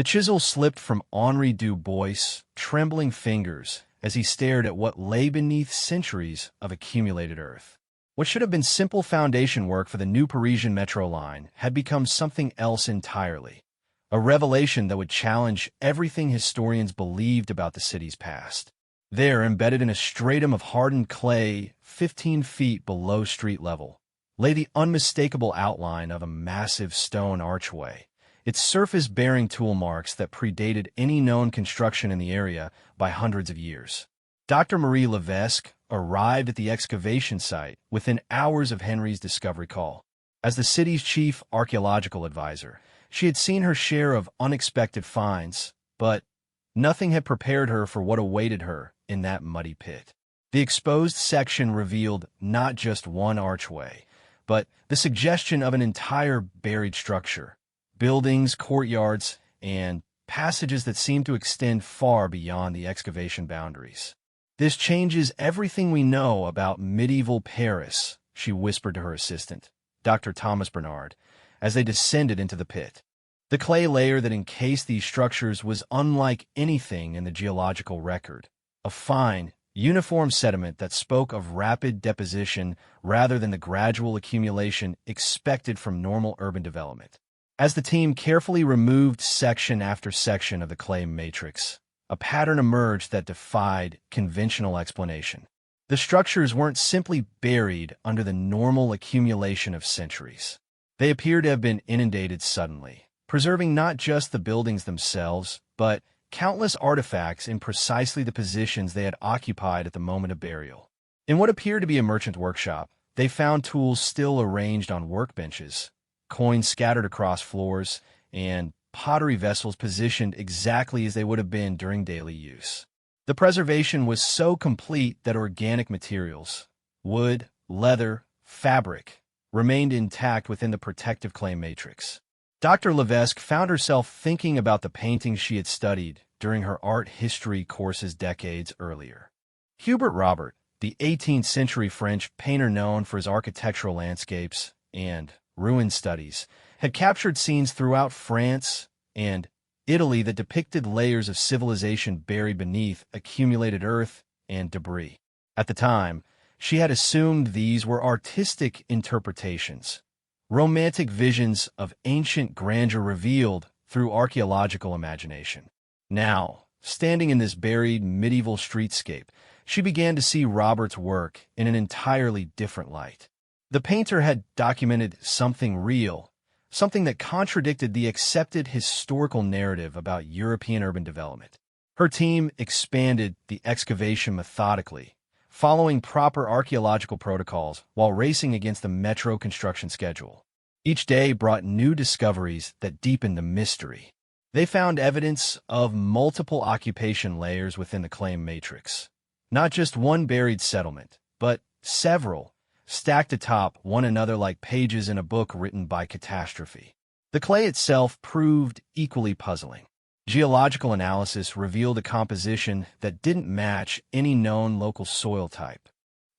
The chisel slipped from Henri du Bois' trembling fingers as he stared at what lay beneath centuries of accumulated earth. What should have been simple foundation work for the new Parisian metro line had become something else entirely, a revelation that would challenge everything historians believed about the city's past. There, embedded in a stratum of hardened clay 15 feet below street level, lay the unmistakable outline of a massive stone archway, its surface bearing tool marks that predated any known construction in the area by hundreds of years. Dr. Marie Levesque arrived at the excavation site within hours of Henry's discovery call. As the city's chief archaeological advisor, she had seen her share of unexpected finds, but nothing had prepared her for what awaited her in that muddy pit. The exposed section revealed not just one archway, but the suggestion of an entire buried structure. Buildings, courtyards, and passages that seemed to extend far beyond the excavation boundaries. "This changes everything we know about medieval Paris," she whispered to her assistant, Dr. Thomas Bernard, as they descended into the pit. The clay layer that encased these structures was unlike anything in the geological record, a fine, uniform sediment that spoke of rapid deposition rather than the gradual accumulation expected from normal urban development. As the team carefully removed section after section of the clay matrix, a pattern emerged that defied conventional explanation. The structures weren't simply buried under the normal accumulation of centuries. They appeared to have been inundated suddenly, preserving not just the buildings themselves, but countless artifacts in precisely the positions they had occupied at the moment of burial. In what appeared to be a merchant workshop, they found tools still arranged on workbenches, coins scattered across floors, and pottery vessels positioned exactly as they would have been during daily use. The preservation was so complete that organic materials, wood, leather, fabric, remained intact within the protective clay matrix. Dr. Levesque found herself thinking about the paintings she had studied during her art history courses decades earlier. Hubert Robert, the 18th century French painter known for his architectural landscapes and ruin studies, had captured scenes throughout France and Italy that depicted layers of civilization buried beneath accumulated earth and debris. At the time, she had assumed these were artistic interpretations, romantic visions of ancient grandeur revealed through archaeological imagination. Now, standing in this buried medieval streetscape, she began to see Robert's work in an entirely different light. The painter had documented something real, something that contradicted the accepted historical narrative about European urban development. Her team expanded the excavation methodically, following proper archaeological protocols while racing against the metro construction schedule. Each day brought new discoveries that deepened the mystery. They found evidence of multiple occupation layers within the clay matrix. Not just one buried settlement, but several, stacked atop one another like pages in a book written by catastrophe. The clay itself proved equally puzzling. Geological analysis revealed a composition that didn't match any known local soil type.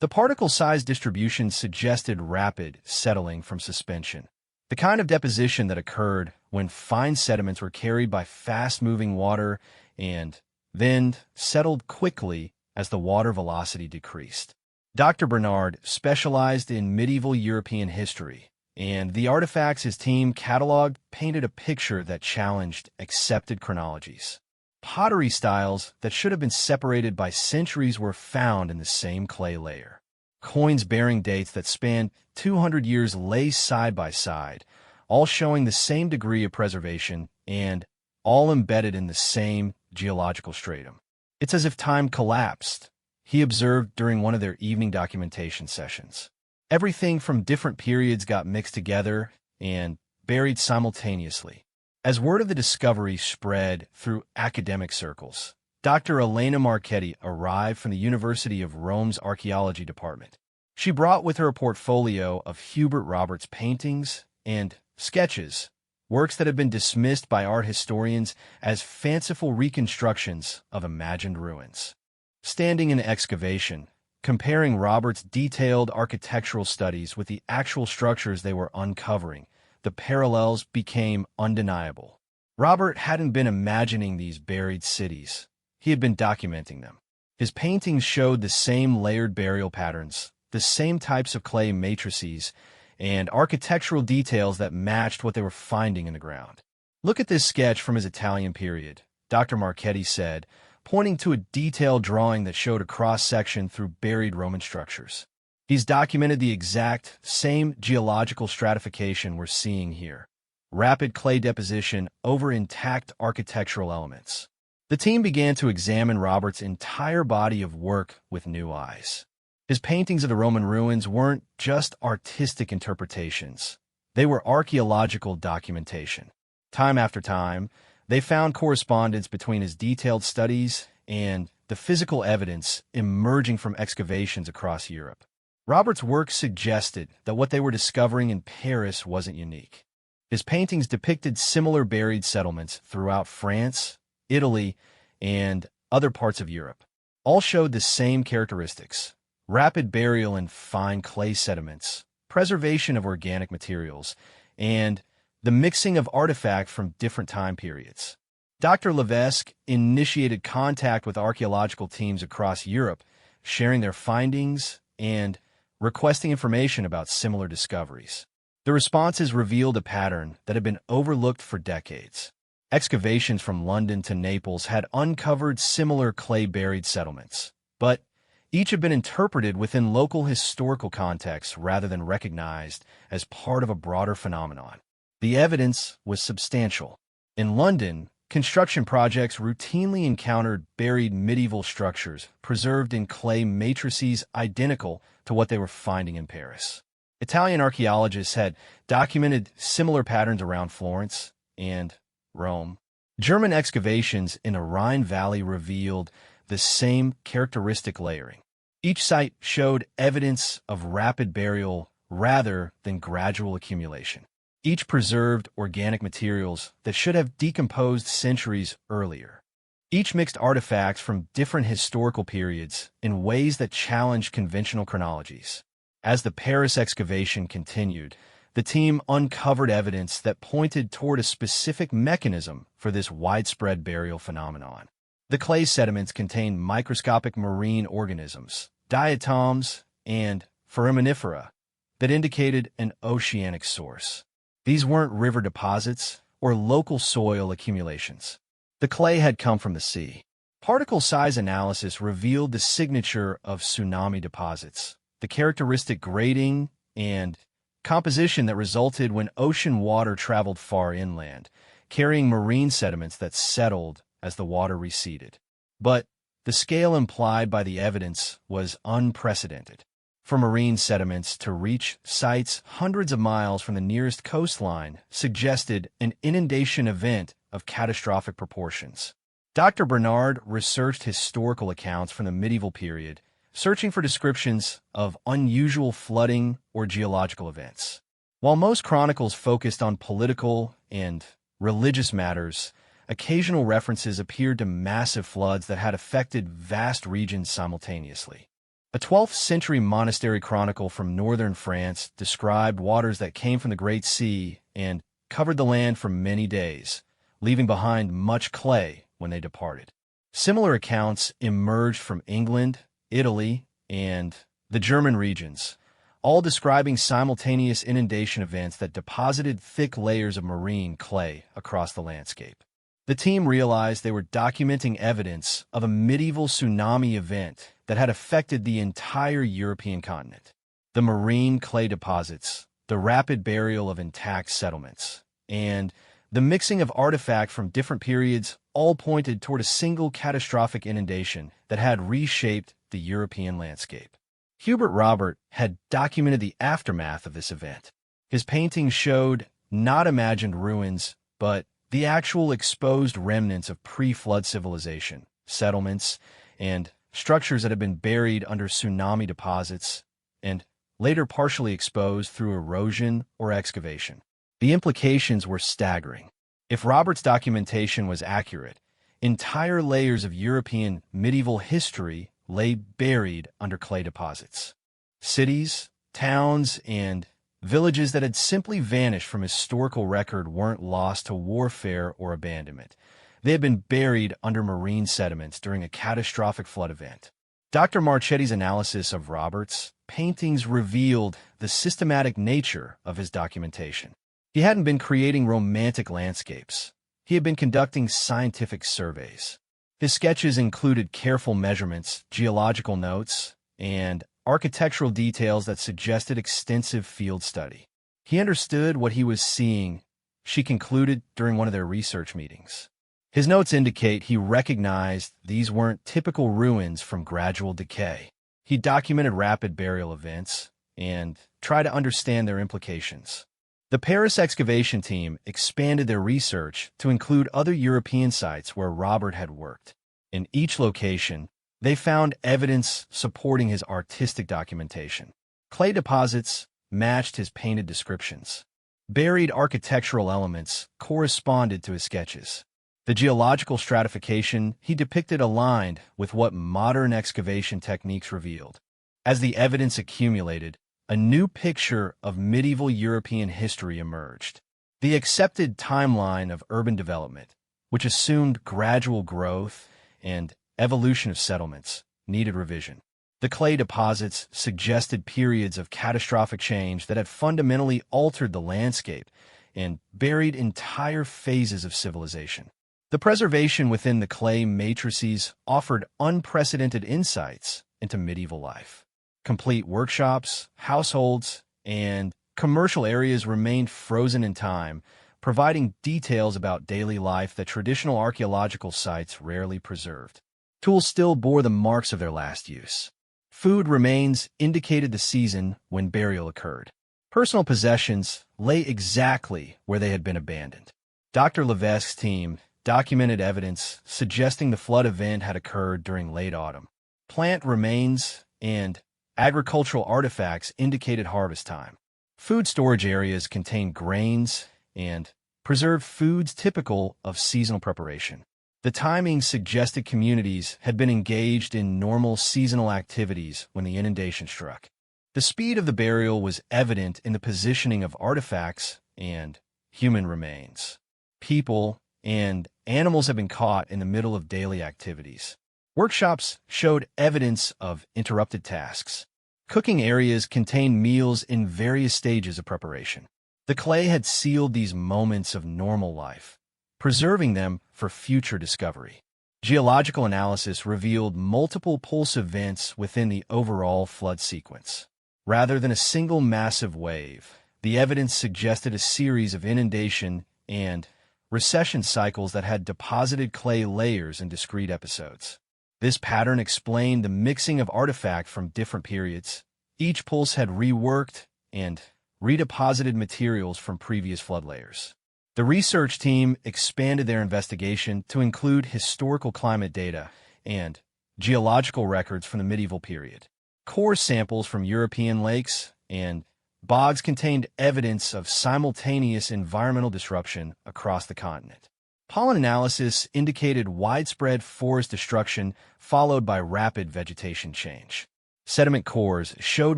The particle size distribution suggested rapid settling from suspension, the kind of deposition that occurred when fine sediments were carried by fast-moving water and then settled quickly as the water velocity decreased. Dr. Bernard specialized in medieval European history, and the artifacts his team cataloged painted a picture that challenged accepted chronologies. Pottery styles that should have been separated by centuries were found in the same clay layer. Coins bearing dates that spanned 200 years lay side by side, all showing the same degree of preservation and all embedded in the same geological stratum. "It's as if time collapsed," he observed during one of their evening documentation sessions. Everything from different periods got mixed together and buried simultaneously. As word of the discovery spread through academic circles, Dr. Elena Marchetti arrived from the University of Rome's archaeology department. She brought with her a portfolio of Hubert Roberts' paintings and sketches, works that have been dismissed by art historians as fanciful reconstructions of imagined ruins. Standing in excavation, comparing Robert's detailed architectural studies with the actual structures they were uncovering, the parallels became undeniable. Robert hadn't been imagining these buried cities. He had been documenting them. His paintings showed the same layered burial patterns, the same types of clay matrices, and architectural details that matched what they were finding in the ground. "Look at this sketch from his Italian period," Dr. Marchetti said, pointing to a detailed drawing that showed a cross-section through buried Roman structures. "He's documented the exact same geological stratification we're seeing here. Rapid clay deposition over intact architectural elements." The team began to examine Robert's entire body of work with new eyes. His paintings of the Roman ruins weren't just artistic interpretations. They were archaeological documentation. Time after time, they found correspondence between his detailed studies and the physical evidence emerging from excavations across Europe. Robert's work suggested that what they were discovering in Paris wasn't unique. His paintings depicted similar buried settlements throughout France, Italy, and other parts of Europe. All showed the same characteristics: rapid burial in fine clay sediments, preservation of organic materials, and the mixing of artifacts from different time periods. Dr. Levesque initiated contact with archaeological teams across Europe, sharing their findings and requesting information about similar discoveries. The responses revealed a pattern that had been overlooked for decades. Excavations from London to Naples had uncovered similar clay-buried settlements, but each had been interpreted within local historical contexts rather than recognized as part of a broader phenomenon. The evidence was substantial. In London, construction projects routinely encountered buried medieval structures preserved in clay matrices identical to what they were finding in Paris. Italian archaeologists had documented similar patterns around Florence and Rome. German excavations in the Rhine Valley revealed the same characteristic layering. Each site showed evidence of rapid burial rather than gradual accumulation. Each preserved organic materials that should have decomposed centuries earlier. Each mixed artifacts from different historical periods in ways that challenged conventional chronologies. As the Paris excavation continued, the team uncovered evidence that pointed toward a specific mechanism for this widespread burial phenomenon. The clay sediments contained microscopic marine organisms, diatoms, and foraminifera that indicated an oceanic source. These weren't river deposits or local soil accumulations. The clay had come from the sea. Particle size analysis revealed the signature of tsunami deposits, the characteristic grading and composition that resulted when ocean water traveled far inland, carrying marine sediments that settled as the water receded. But the scale implied by the evidence was unprecedented. For marine sediments to reach sites hundreds of miles from the nearest coastline suggested an inundation event of catastrophic proportions. Dr. Bernard researched historical accounts from the medieval period, searching for descriptions of unusual flooding or geological events. While most chronicles focused on political and religious matters, occasional references appeared to massive floods that had affected vast regions simultaneously. A 12th century monastery chronicle from northern France described waters that came from the Great Sea and covered the land for many days, leaving behind much clay when they departed. Similar accounts emerged from England, Italy, and the German regions, all describing simultaneous inundation events that deposited thick layers of marine clay across the landscape. The team realized they were documenting evidence of a medieval tsunami event that had affected the entire European continent. The marine clay deposits, the rapid burial of intact settlements, and the mixing of artifacts from different periods all pointed toward a single catastrophic inundation that had reshaped the European landscape. Hubert Robert had documented the aftermath of this event. His paintings showed not imagined ruins, but the actual exposed remnants of pre-flood civilization, settlements, and structures that had been buried under tsunami deposits and later partially exposed through erosion or excavation. The implications were staggering. If Robert's documentation was accurate, entire layers of European medieval history lay buried under clay deposits. Cities, towns, and Villages that had simply vanished from historical record weren't lost to warfare or abandonment. They had been buried under marine sediments during a catastrophic flood event. Dr. Marchetti's analysis of Robert's paintings revealed the systematic nature of his documentation. He hadn't been creating romantic landscapes. He had been conducting scientific surveys. His sketches included careful measurements, geological notes, and architectural details that suggested extensive field study. He understood what he was seeing, she concluded during one of their research meetings. His notes indicate he recognized these weren't typical ruins from gradual decay. He documented rapid burial events and tried to understand their implications. The Paris excavation team expanded their research to include other European sites where Robert had worked. In each location, they found evidence supporting his artistic documentation. Clay deposits matched his painted descriptions. Buried architectural elements corresponded to his sketches. The geological stratification he depicted aligned with what modern excavation techniques revealed. As the evidence accumulated, a new picture of medieval European history emerged. The accepted timeline of urban development, which assumed gradual growth and evolution of settlements, needed revision. The clay deposits suggested periods of catastrophic change that had fundamentally altered the landscape and buried entire phases of civilization. The preservation within the clay matrices offered unprecedented insights into medieval life. Complete workshops, households, and commercial areas remained frozen in time, providing details about daily life that traditional archaeological sites rarely preserved. Tools still bore the marks of their last use. Food remains indicated the season when burial occurred. Personal possessions lay exactly where they had been abandoned. Dr. Levesque's team documented evidence suggesting the flood event had occurred during late autumn. Plant remains and agricultural artifacts indicated harvest time. Food storage areas contained grains and preserved foods typical of seasonal preparation. The timing suggested communities had been engaged in normal seasonal activities when the inundation struck. The speed of the burial was evident in the positioning of artifacts and human remains. People and animals have been caught in the middle of daily activities. Workshops showed evidence of interrupted tasks. Cooking areas contained meals in various stages of preparation. The clay had sealed these moments of normal life, preserving them for future discovery. Geological analysis revealed multiple pulse events within the overall flood sequence. Rather than a single massive wave, the evidence suggested a series of inundation and recession cycles that had deposited clay layers in discrete episodes. This pattern explained the mixing of artifacts from different periods. Each pulse had reworked and redeposited materials from previous flood layers. The research team expanded their investigation to include historical climate data and geological records from the medieval period. Core samples from European lakes and bogs contained evidence of simultaneous environmental disruption across the continent. Pollen analysis indicated widespread forest destruction followed by rapid vegetation change. Sediment cores showed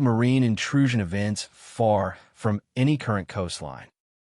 marine intrusion events far from any current coastline.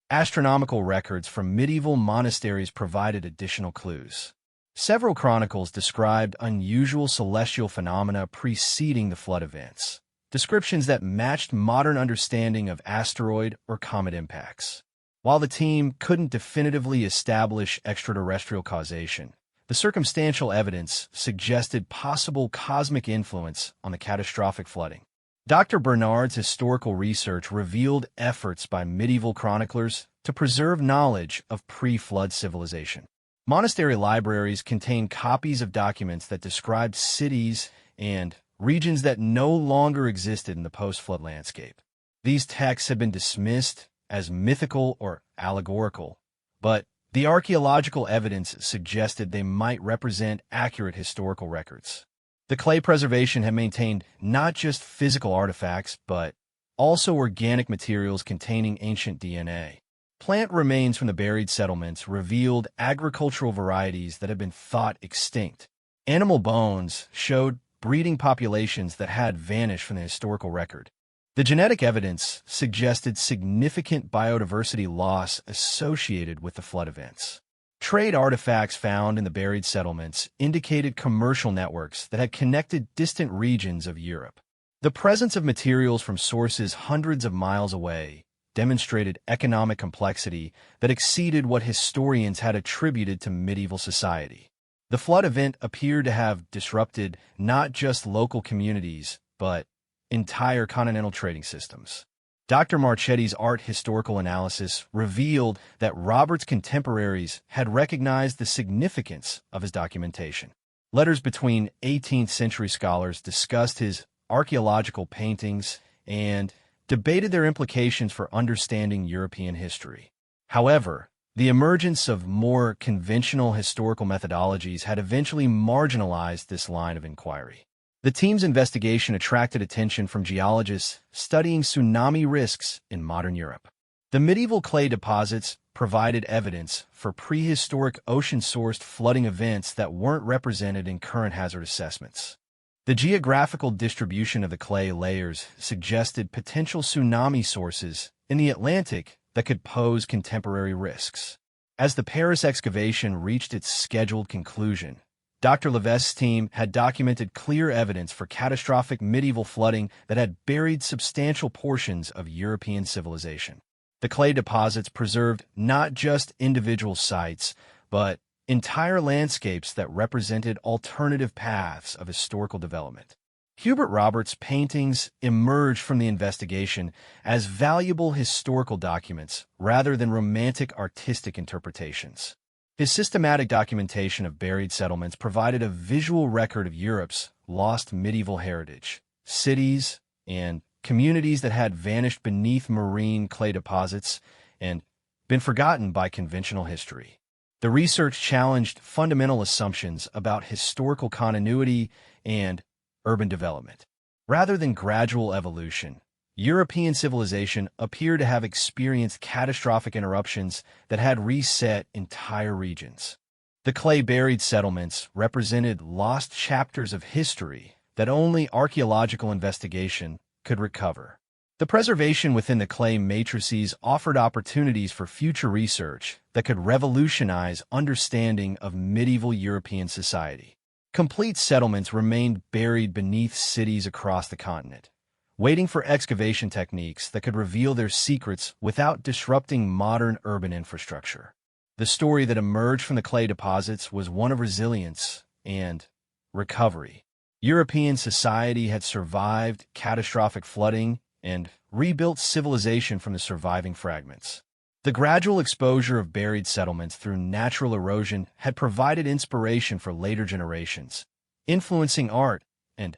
Astronomical records from medieval monasteries provided additional clues. Several chronicles described unusual celestial phenomena preceding the flood events, descriptions that matched modern understanding of asteroid or comet impacts. While the team couldn't definitively establish extraterrestrial causation, the circumstantial evidence suggested possible cosmic influence on the catastrophic flooding. Dr. Bernard's historical research revealed efforts by medieval chroniclers to preserve knowledge of pre-flood civilization. Monastery libraries contain copies of documents that described cities and regions that no longer existed in the post-flood landscape. These texts had been dismissed as mythical or allegorical, but the archaeological evidence suggested they might represent accurate historical records. The clay preservation had maintained not just physical artifacts, but also organic materials containing ancient DNA. Plant remains from the buried settlements revealed agricultural varieties that had been thought extinct. Animal bones showed breeding populations that had vanished from the historical record. The genetic evidence suggested significant biodiversity loss associated with the flood events. Trade artifacts found in the buried settlements indicated commercial networks that had connected distant regions of Europe. The presence of materials from sources hundreds of miles away demonstrated economic complexity that exceeded what historians had attributed to medieval society. The flood event appeared to have disrupted not just local communities, but entire continental trading systems. Dr. Marchetti's art historical analysis revealed that Robert's contemporaries had recognized the significance of his documentation. Letters between 18th century scholars discussed his archaeological paintings and debated their implications for understanding European history. However, the emergence of more conventional historical methodologies had eventually marginalized this line of inquiry. The team's investigation attracted attention from geologists studying tsunami risks in modern Europe. The medieval clay deposits provided evidence for prehistoric ocean-sourced flooding events that weren't represented in current hazard assessments. The geographical distribution of the clay layers suggested potential tsunami sources in the Atlantic that could pose contemporary risks. As the Paris excavation reached its scheduled conclusion, Dr. Levesque's team had documented clear evidence for catastrophic medieval flooding that had buried substantial portions of European civilization. The clay deposits preserved not just individual sites, but entire landscapes that represented alternative paths of historical development. Hubert Roberts' paintings emerged from the investigation as valuable historical documents rather than romantic artistic interpretations. His systematic documentation of buried settlements provided a visual record of Europe's lost medieval heritage, cities, and communities that had vanished beneath marine clay deposits and been forgotten by conventional history. The research challenged fundamental assumptions about historical continuity and urban development. Rather than gradual evolution, European civilization appeared to have experienced catastrophic interruptions that had reset entire regions. The clay-buried settlements represented lost chapters of history that only archaeological investigation could recover. The preservation within the clay matrices offered opportunities for future research that could revolutionize understanding of medieval European society. Complete settlements remained buried beneath cities across the continent, waiting for excavation techniques that could reveal their secrets without disrupting modern urban infrastructure. The story that emerged from the clay deposits was one of resilience and recovery. European society had survived catastrophic flooding and rebuilt civilization from the surviving fragments. The gradual exposure of buried settlements through natural erosion had provided inspiration for later generations, influencing art and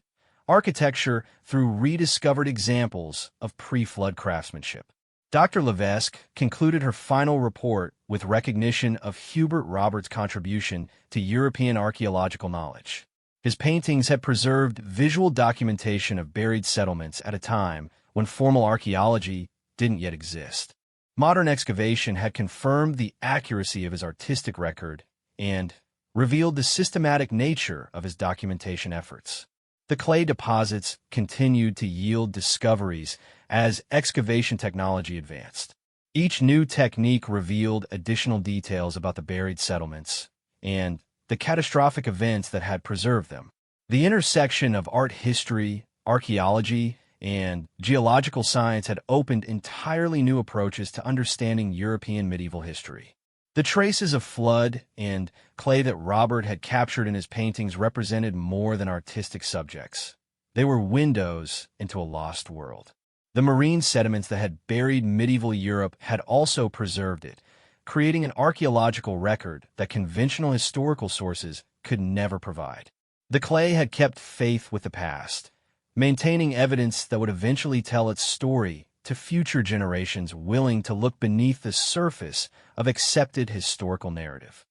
architecture through rediscovered examples of pre-flood craftsmanship. Dr. Levesque concluded her final report with recognition of Hubert Roberts' contribution to European archaeological knowledge. His paintings had preserved visual documentation of buried settlements at a time when formal archaeology didn't yet exist. Modern excavation had confirmed the accuracy of his artistic record and revealed the systematic nature of his documentation efforts. The clay deposits continued to yield discoveries as excavation technology advanced. Each new technique revealed additional details about the buried settlements and the catastrophic events that had preserved them. The intersection of art history, archaeology, and geological science had opened entirely new approaches to understanding European medieval history. The traces of flood and clay that Robert had captured in his paintings represented more than artistic subjects. They were windows into a lost world. The marine sediments that had buried medieval Europe had also preserved it, creating an archaeological record that conventional historical sources could never provide. The clay had kept faith with the past, maintaining evidence that would eventually tell its story to future generations willing to look beneath the surface of accepted historical narrative.